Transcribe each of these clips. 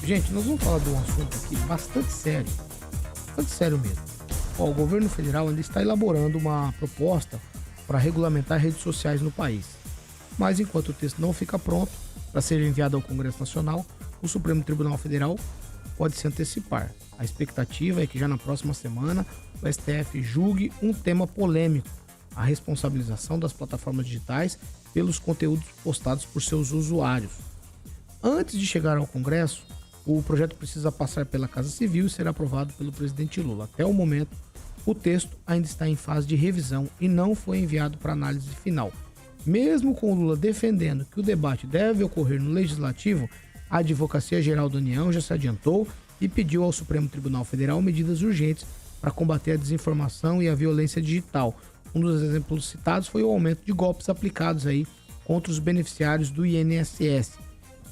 Gente, nós vamos falar de um assunto aqui bastante sério mesmo. Ó, o governo federal ainda está elaborando uma proposta para regulamentar redes sociais no país. Mas enquanto o texto não fica pronto para ser enviado ao Congresso Nacional, o Supremo Tribunal Federal pode se antecipar. A expectativa é que já na próxima semana o STF julgue um tema polêmico, a responsabilização das plataformas digitais pelos conteúdos postados por seus usuários. Antes de chegar ao Congresso, o projeto precisa passar pela Casa Civil e ser aprovado pelo presidente Lula. Até o momento, o texto ainda está em fase de revisão e não foi enviado para análise final. Mesmo com o Lula defendendo que o debate deve ocorrer no Legislativo, a Advocacia Geral da União já se adiantou e pediu ao Supremo Tribunal Federal medidas urgentes para combater a desinformação e a violência digital. Um dos exemplos citados foi o aumento de golpes aplicados aí contra os beneficiários do INSS.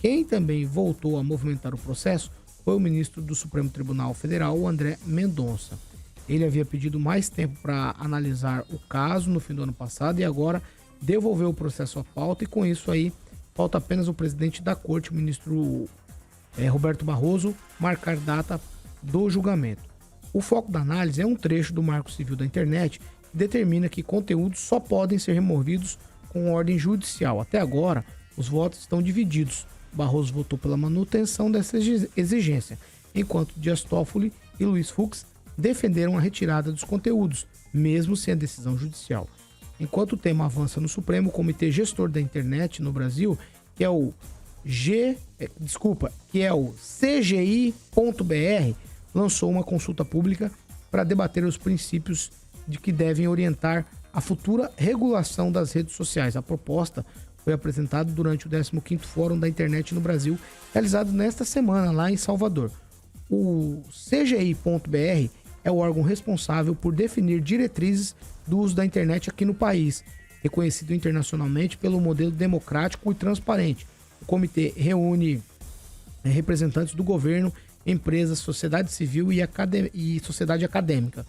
Quem também voltou a movimentar o processo foi o ministro do Supremo Tribunal Federal, o André Mendonça. Ele havia pedido mais tempo para analisar o caso no fim do ano passado e agora devolveu o processo à pauta, e com isso aí falta apenas o presidente da corte, o ministro Roberto Barroso, marcar data do julgamento. O foco da análise é um trecho do Marco Civil da Internet que determina que conteúdos só podem ser removidos com ordem judicial. Até agora, os votos estão divididos. Barroso votou pela manutenção dessa exigência, enquanto Dias Toffoli e Luiz Fux defenderam a retirada dos conteúdos, mesmo sem a decisão judicial. Enquanto o tema avança no Supremo, o Comitê Gestor da Internet no Brasil, que é o CGI.br, lançou uma consulta pública para debater os princípios de que devem orientar a futura regulação das redes sociais. A proposta foi apresentada durante o 15º Fórum da Internet no Brasil, realizado nesta semana lá em Salvador. O CGI.br é o órgão responsável por definir diretrizes do uso da internet aqui no país, reconhecido internacionalmente pelo modelo democrático e transparente. O comitê reúne representantes do governo, empresas, sociedade civil e sociedade acadêmica.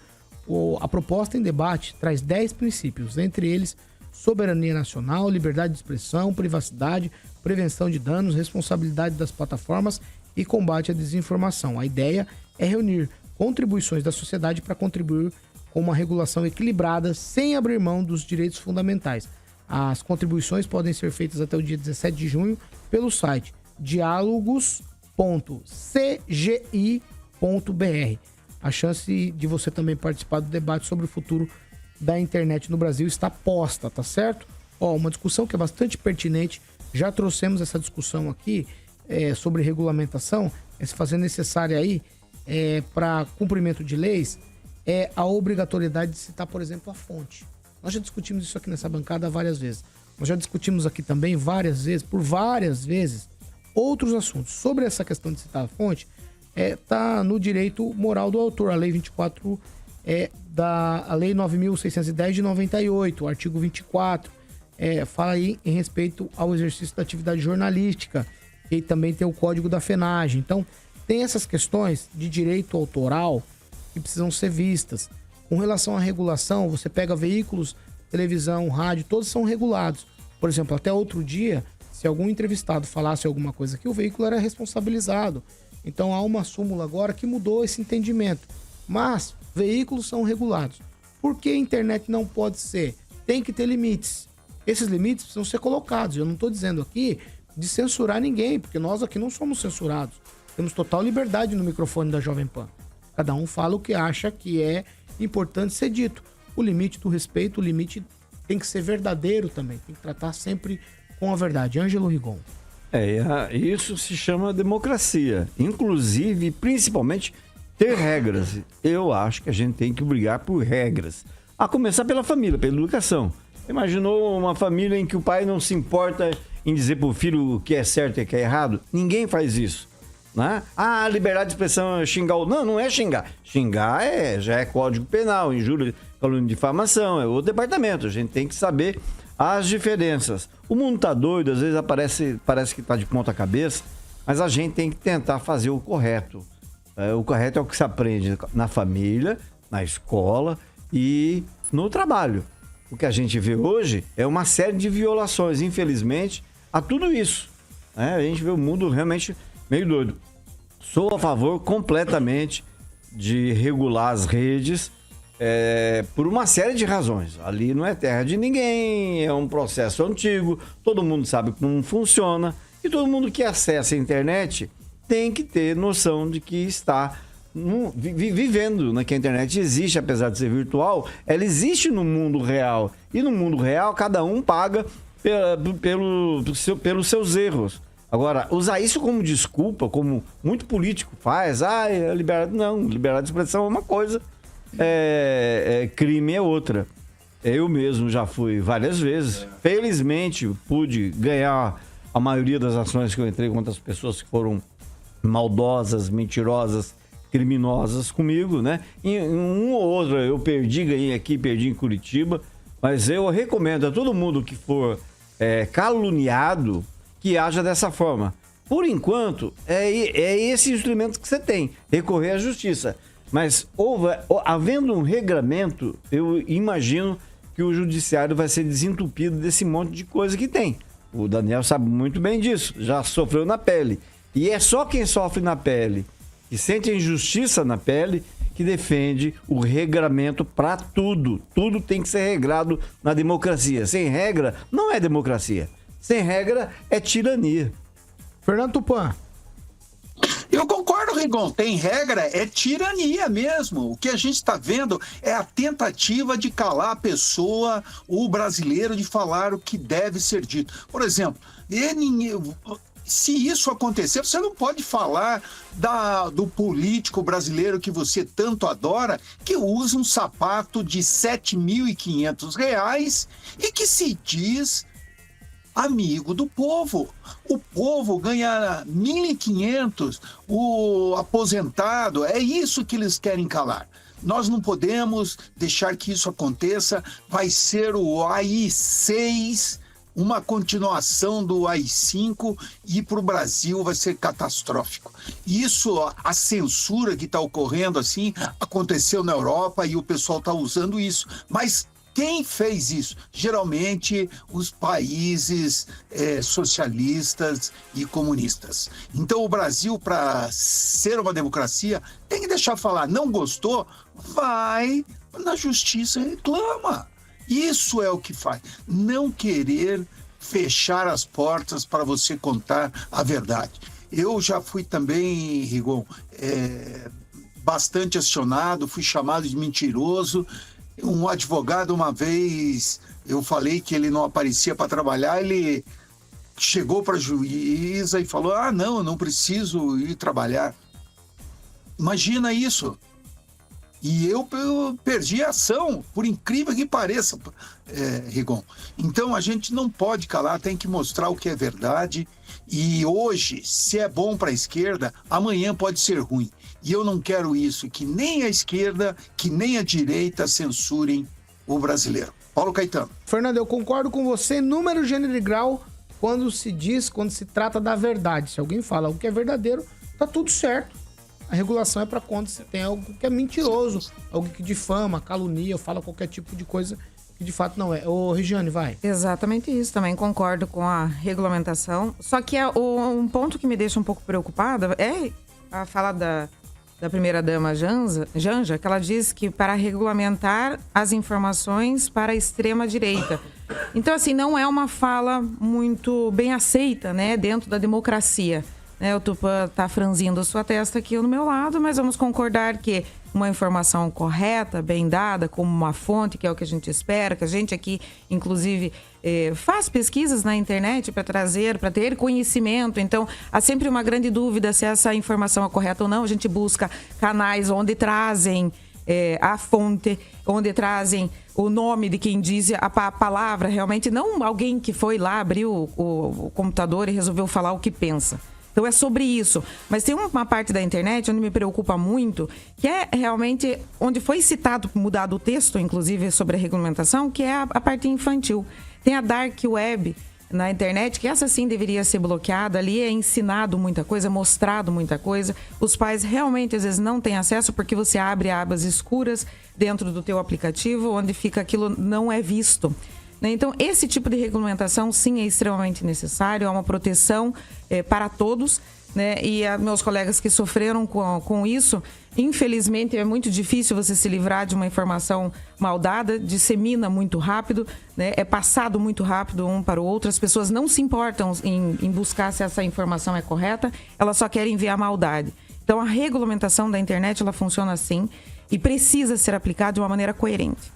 A proposta em debate traz 10 princípios, entre eles soberania nacional, liberdade de expressão, privacidade, prevenção de danos, responsabilidade das plataformas e combate à desinformação. A ideia é reunir contribuições da sociedade para contribuir com uma regulação equilibrada sem abrir mão dos direitos fundamentais. As contribuições podem ser feitas até o dia 17 de junho pelo site dialogos.cgi.br. A chance de você também participar do debate sobre o futuro da internet no Brasil está posta, tá certo? Uma discussão que é bastante pertinente, já trouxemos essa discussão aqui sobre regulamentação, se fazer necessária aí para cumprimento de leis, a obrigatoriedade de citar, por exemplo, a fonte. Nós já discutimos isso aqui nessa bancada várias vezes. Nós já discutimos aqui também por várias vezes, outros assuntos. Sobre essa questão de citar a fonte, tá no direito moral do autor, a Lei 24 a Lei 9.610 de 98, o artigo 24, fala aí em respeito ao exercício da atividade jornalística, e também tem o Código da FENAGE. Então, tem essas questões de direito autoral que precisam ser vistas. Com relação à regulação, você pega veículos, televisão, rádio, todos são regulados. Por exemplo, até outro dia, se algum entrevistado falasse alguma coisa aqui, o veículo era responsabilizado. Então, há uma súmula agora que mudou esse entendimento. Mas veículos são regulados. Por que a internet não pode ser? Tem que ter limites. Esses limites precisam ser colocados. Eu não estou dizendo aqui de censurar ninguém, porque nós aqui não somos censurados. Temos total liberdade no microfone da Jovem Pan. Cada um fala o que acha que é importante ser dito. O limite do respeito, o limite tem que ser verdadeiro também. Tem que tratar sempre com a verdade. Ângelo Rigon. Isso se chama democracia. Inclusive, principalmente, ter regras. Eu acho que a gente tem que brigar por regras. A começar pela família, pela educação. Imaginou uma família em que o pai não se importa em dizer pro filho o que é certo e o que é errado? Ninguém faz isso, né? Liberdade de expressão é xingar o... Não é xingar. Xingar já é código penal, injúria, calúnia, difamação, é outro departamento. A gente tem que saber as diferenças. O mundo tá doido, às vezes parece que tá de ponta cabeça, mas a gente tem que tentar fazer o correto. O correto é o que se aprende na família, na escola e no trabalho. O que a gente vê hoje é uma série de violações, infelizmente, a tudo isso. A gente vê o mundo realmente meio doido. Sou a favor completamente de regular as redes por uma série de razões. Ali não é terra de ninguém, é um processo antigo, todo mundo sabe como funciona e todo mundo que acessa a internet tem que ter noção de que está vivendo, né? Que a internet existe, apesar de ser virtual, ela existe no mundo real. E no mundo real, cada um paga pelos seus erros. Agora, usar isso como desculpa, como muito político faz, liberdade. Não, liberdade de expressão é uma coisa, crime é outra. Eu mesmo já fui várias vezes. Felizmente, pude ganhar a maioria das ações que eu entrei contra as pessoas que foram maldosas, mentirosas, criminosas comigo, né? Em um ou outro eu ganhei aqui, perdi em Curitiba, mas eu recomendo a todo mundo que for caluniado que haja dessa forma. Por enquanto, é esse instrumento que você tem, recorrer à justiça. Mas havendo um regramento, eu imagino que o judiciário vai ser desentupido desse monte de coisa que tem. O Daniel sabe muito bem disso, já sofreu na pele. E é só quem sofre na pele, que sente a injustiça na pele, que defende o regramento para tudo. Tudo tem que ser regrado na democracia. Sem regra, não é democracia. Sem regra, é tirania. Fernando Tupan. Eu concordo, Rigon. Tem regra, é tirania mesmo. O que a gente está vendo é a tentativa de calar a pessoa, o brasileiro, de falar o que deve ser dito. Por exemplo, se isso acontecer, você não pode falar do político brasileiro que você tanto adora, que usa um sapato de R$ 7.500 e que se diz amigo do povo. O povo ganha 1.500, o aposentado, é isso que eles querem calar. Nós não podemos deixar que isso aconteça. Vai ser o AI-6, uma continuação do AI-5, e para o Brasil vai ser catastrófico. Isso, a censura que está ocorrendo assim, aconteceu na Europa e o pessoal está usando isso. Mas quem fez isso? Geralmente os países socialistas e comunistas. Então o Brasil, para ser uma democracia, tem que deixar falar. Não gostou? Vai na justiça e reclama. Isso é o que faz. Não querer fechar as portas para você contar a verdade. Eu já fui também, Rigon, bastante acionado, fui chamado de mentiroso. Um advogado, uma vez, eu falei que ele não aparecia para trabalhar, ele chegou para a juíza e falou: não, eu não preciso ir trabalhar. Imagina isso. E eu perdi a ação, por incrível que pareça, Rigon. Então a gente não pode calar, tem que mostrar o que é verdade. E hoje, se é bom para a esquerda, amanhã pode ser ruim. E eu não quero isso, que nem a esquerda, que nem a direita censurem o brasileiro. Paulo Caetano. Fernando, eu concordo com você, número, gênero e grau, quando se trata da verdade. Se alguém fala algo que é verdadeiro, tá tudo certo. A regulação é para quando se tem algo que é mentiroso, algo que difama, calunia, fala qualquer tipo de coisa que de fato não é. Ô, Regiane, vai. Exatamente isso, também concordo com a regulamentação. Só que um ponto que me deixa um pouco preocupada é a fala da primeira-dama Janja, que ela diz que para regulamentar as informações para a extrema-direita. Então, assim, não é uma fala muito bem aceita, né, dentro da democracia. O Tupã está franzindo sua testa aqui no meu lado, mas vamos concordar que uma informação correta, bem dada, como uma fonte, que é o que a gente espera, que a gente aqui, inclusive, faz pesquisas na internet para ter conhecimento. Então, há sempre uma grande dúvida se essa informação é correta ou não. A gente busca canais onde trazem a fonte, onde trazem o nome de quem diz a palavra, realmente, não alguém que foi lá, abriu o computador e resolveu falar o que pensa. Então é sobre isso. Mas tem uma parte da internet onde me preocupa muito, que é realmente onde foi citado, mudado o texto, inclusive, sobre a regulamentação, que é a parte infantil. Tem a Dark Web na internet, que essa sim deveria ser bloqueada. Ali é ensinado muita coisa, mostrado muita coisa. Os pais realmente, às vezes, não têm acesso porque você abre abas escuras dentro do teu aplicativo, onde fica aquilo não é visto. Então, esse tipo de regulamentação, sim, é extremamente necessário, é uma proteção para todos, né? E meus colegas que sofreram com isso, infelizmente é muito difícil você se livrar de uma informação mal dada, dissemina muito rápido, né? É passado muito rápido um para o outro, as pessoas não se importam em buscar se essa informação é correta, elas só querem ver a maldade. Então a regulamentação da internet, ela funciona assim e precisa ser aplicada de uma maneira coerente.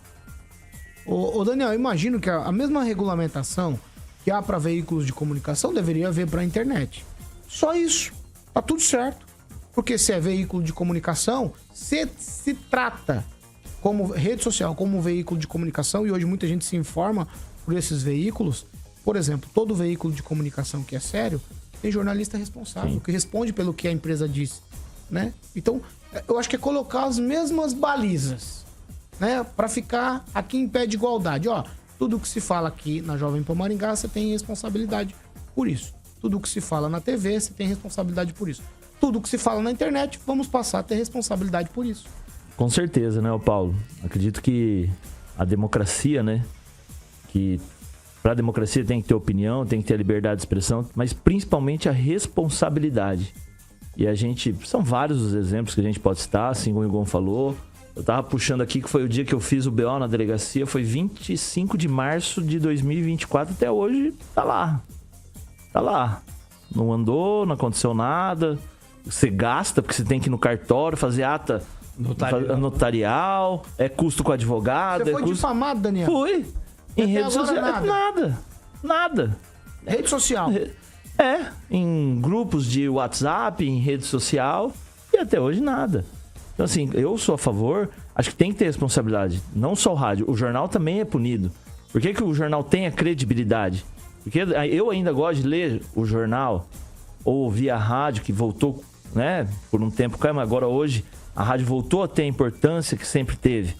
Ô Daniel, eu imagino que a mesma regulamentação que há para veículos de comunicação deveria haver para a internet. Só isso. Tá tudo certo. Porque se é veículo de comunicação, se trata como rede social, como um veículo de comunicação, e hoje muita gente se informa por esses veículos. Por exemplo, todo veículo de comunicação que é sério tem jornalista responsável, Sim. que responde pelo que a empresa disse, né? Então, eu acho que é colocar as mesmas balizas, né? Para ficar aqui em pé de igualdade. Ó, tudo que se fala aqui na Jovem Pan Maringá, você tem responsabilidade por isso. Tudo que se fala na TV, você tem responsabilidade por isso. Tudo que se fala na internet, vamos passar a ter responsabilidade por isso. Com certeza, né, Paulo? Acredito que a democracia, né? Que para a democracia tem que ter opinião, tem que ter a liberdade de expressão, mas principalmente a responsabilidade. E a gente... São vários os exemplos que a gente pode citar, assim como o Igor falou. Eu tava puxando aqui que foi o dia que eu fiz o BO na delegacia, foi 25 de março de 2024, até hoje tá lá. Tá lá. Não andou, não aconteceu nada. Você gasta, porque você tem que ir no cartório, fazer ata notarial, é custo com advogado. Você foi difamado, Daniel? Fui. Em rede social. Nada. Rede social? Em grupos de WhatsApp, em rede social, e até hoje nada. Então, assim, eu sou a favor, acho que tem que ter responsabilidade. Não só o rádio, o jornal também é punido. Por que o jornal tem a credibilidade? Porque eu ainda gosto de ler o jornal, ou ouvir a rádio, que voltou, né, por um tempo, mas agora hoje a rádio voltou a ter a importância que sempre teve.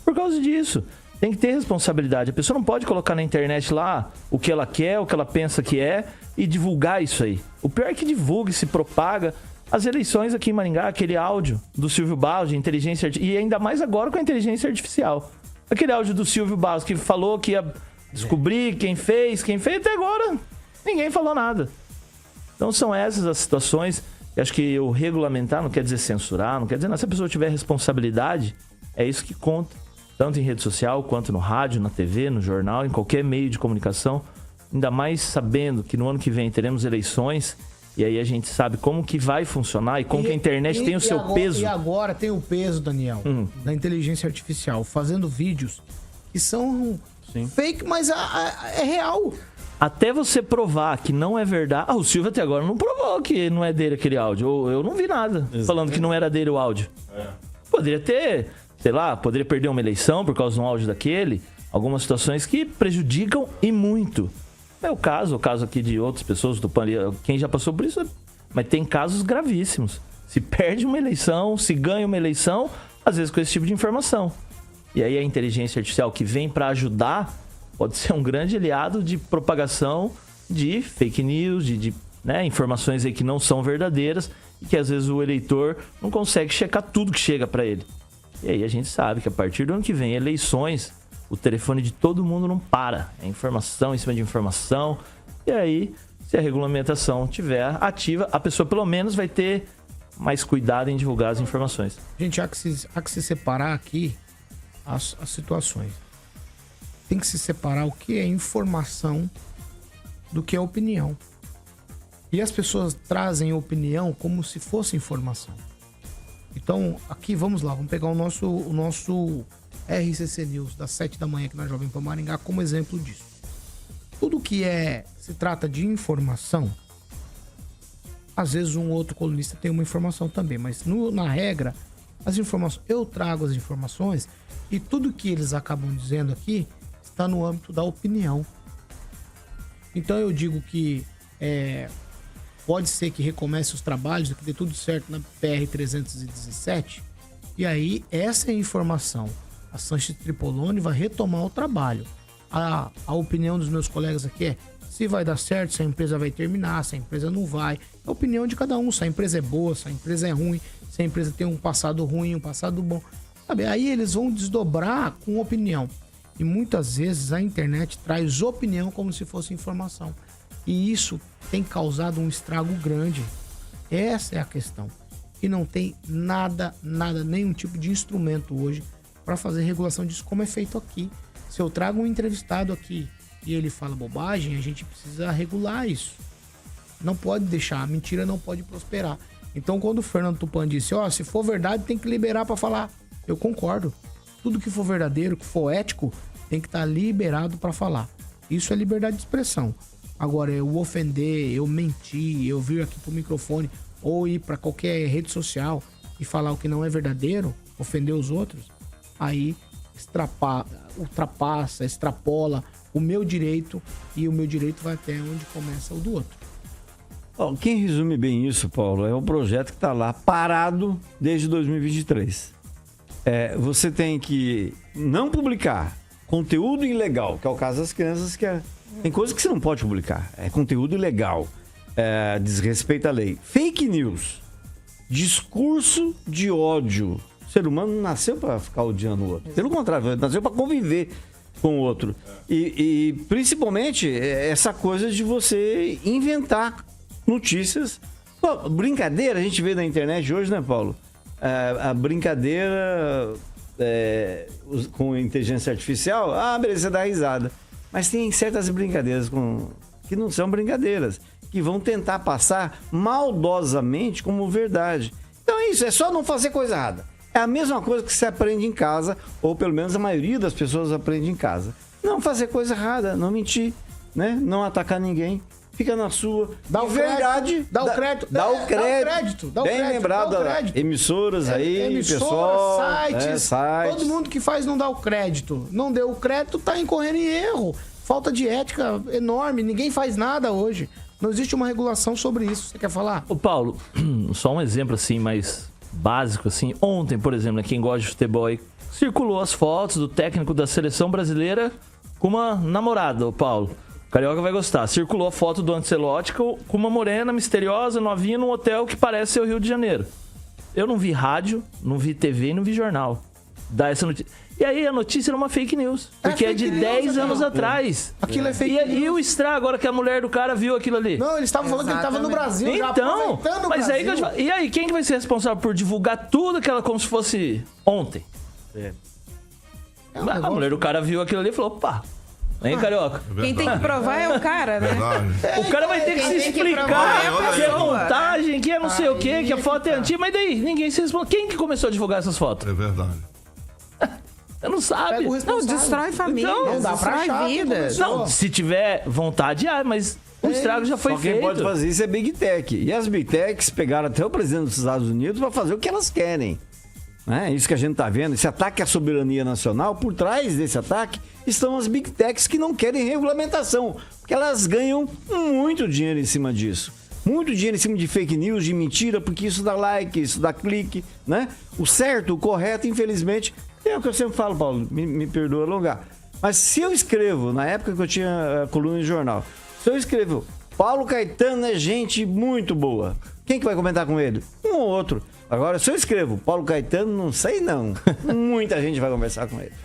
Por causa disso, tem que ter responsabilidade. A pessoa não pode colocar na internet lá o que ela quer, o que ela pensa que é, e divulgar isso aí. O pior é que divulga e se propaga. As eleições aqui em Maringá, aquele áudio do Silvio Barros de inteligência artificial, e ainda mais agora com a inteligência artificial. Aquele áudio do Silvio Barros que falou que ia descobrir quem fez, até agora ninguém falou nada. Então são essas as situações. Eu acho que o regulamentar não quer dizer censurar, não quer dizer nada. Se a pessoa tiver responsabilidade, é isso que conta. Tanto em rede social, quanto no rádio, na TV, no jornal, em qualquer meio de comunicação. Ainda mais sabendo que no ano que vem teremos eleições. E aí a gente sabe como que vai funcionar e como que a internet tem o seu peso. E agora tem o peso, Daniel, da inteligência artificial, fazendo vídeos que são fake, mas é real. Até você provar que não é verdade. O Silvio até agora não provou que não é dele aquele áudio. Eu não vi nada falando que não era dele o áudio. Poderia ter, sei lá, poderia perder uma eleição por causa de um áudio daquele. Algumas situações que prejudicam e muito. É o caso aqui de outras pessoas do PAN, quem já passou por isso, mas tem casos gravíssimos. Se perde uma eleição, se ganha uma eleição, às vezes com esse tipo de informação. E aí a inteligência artificial que vem para ajudar pode ser um grande aliado de propagação de fake news, de informações aí que não são verdadeiras e que às vezes o eleitor não consegue checar tudo que chega para ele. E aí a gente sabe que a partir do ano que vem, eleições, o telefone de todo mundo não para. É informação em cima de informação. E aí, se a regulamentação estiver ativa, a pessoa pelo menos vai ter mais cuidado em divulgar as informações. Gente, há que se separar aqui as situações. Tem que se separar o que é informação do que é opinião. E as pessoas trazem opinião como se fosse informação. Então, aqui, vamos lá, vamos pegar o nosso RCC News das 7 da manhã aqui na Jovem Pan Maringá como exemplo disso. Tudo que se trata de informação, às vezes um outro colunista tem uma informação também, mas na regra, as informações, eu trago as informações e tudo que eles acabam dizendo aqui está no âmbito da opinião. Então eu digo que pode ser que recomece os trabalhos, que dê tudo certo na PR-317, e aí essa é a informação. A Sanches Tripolone vai retomar o trabalho. A opinião dos meus colegas aqui é se vai dar certo, se a empresa vai terminar, se a empresa não vai. É a opinião de cada um, se a empresa é boa, se a empresa é ruim, se a empresa tem um passado ruim, um passado bom. Sabe? Aí eles vão desdobrar com opinião. E muitas vezes a internet traz opinião como se fosse informação. E isso tem causado um estrago grande. Essa é a questão. E não tem nada, nenhum tipo de instrumento hoje para fazer regulação disso como é feito aqui. Se eu trago um entrevistado aqui e ele fala bobagem, a gente precisa regular isso. Não pode deixar, a mentira não pode prosperar. Então, quando o Fernando Tupan disse, se for verdade, tem que liberar para falar. Eu concordo. Tudo que for verdadeiro, que for ético, tem que estar liberado para falar. Isso é liberdade de expressão. Agora, eu ofender, eu mentir, eu vir aqui pro microfone ou ir para qualquer rede social e falar o que não é verdadeiro, ofender os outros, aí ultrapassa, extrapola o meu direito e o meu direito vai até onde começa o do outro. Quem resume bem isso, Paulo, é o projeto que está lá parado desde 2023. Você tem que não publicar conteúdo ilegal, que é o caso das crianças, tem coisas que você não pode publicar. É conteúdo ilegal, desrespeita a lei. Fake news, discurso de ódio. O ser humano não nasceu para ficar odiando o outro. Pelo contrário, nasceu para conviver com o outro. E principalmente essa coisa de você inventar notícias. Pô, brincadeira, a gente vê na internet hoje, né, Paulo? A brincadeira com inteligência artificial, beleza, você dá risada. Mas tem certas brincadeiras que não são brincadeiras, que vão tentar passar maldosamente como verdade. Então é isso, é só não fazer coisa errada. É a mesma coisa que se aprende em casa, ou pelo menos a maioria das pessoas aprende em casa. Não fazer coisa errada, não mentir, né? Não atacar ninguém. Fica na sua. Dá o crédito. Dá o crédito. Bem lembrado, emissoras aí, pessoal. Sites. Todo mundo que faz não dá o crédito. Não deu o crédito, tá incorrendo em erro. Falta de ética enorme. Ninguém faz nada hoje. Não existe uma regulação sobre isso. Você quer falar? Ô Paulo, só um exemplo assim, mais básico assim. Ontem, por exemplo, quem gosta de futebol aí, circulou as fotos do técnico da seleção brasileira com uma namorada, ô Paulo. Carioca vai gostar. Circulou a foto do Ancelotti com uma morena misteriosa, novinha, num hotel que parece ser o Rio de Janeiro. Eu não vi rádio, não vi TV e não vi jornal. Dá essa notícia. E aí a notícia era uma fake news. Porque é de 10 anos atrás. Aquilo é fake news. E o estrago agora que a mulher do cara viu aquilo ali? Não, eles estavam falando que ele estava no Brasil. Então, mas aí que eu te falo. E aí, quem que vai ser responsável por divulgar tudo aquela como se fosse ontem? A mulher do cara viu aquilo ali e falou, opa... Hein, Carioca? Quem tem que provar é o cara, né? O cara vai ter que se explicar que é montagem, que é não sei o quê, que a foto é antiga, mas daí ninguém se responde. Quem que começou a divulgar essas fotos? É verdade. Não sabe. Não, destrói família, não dá pra achar vida. Não, se tiver vontade, mas o estrago já foi feito. Só quem pode fazer isso é Big Tech. E as Big Techs pegaram até o presidente dos Estados Unidos para fazer o que elas querem. É isso que a gente tá vendo, esse ataque à soberania nacional. Por trás desse ataque estão as Big Techs que não querem regulamentação, porque elas ganham muito dinheiro em cima disso. Muito dinheiro em cima de fake news, de mentira, porque isso dá like, isso dá clique, né? O certo, o correto, infelizmente, é o que eu sempre falo, Paulo, me perdoa alongar. Mas se eu escrevo, na época que eu tinha coluna de jornal, se eu escrevo, Paulo Caetano é gente muito boa, quem que vai comentar com ele? Um ou outro. Agora, se eu escrevo Paulo Caetano, não sei não. Muita gente vai conversar com ele.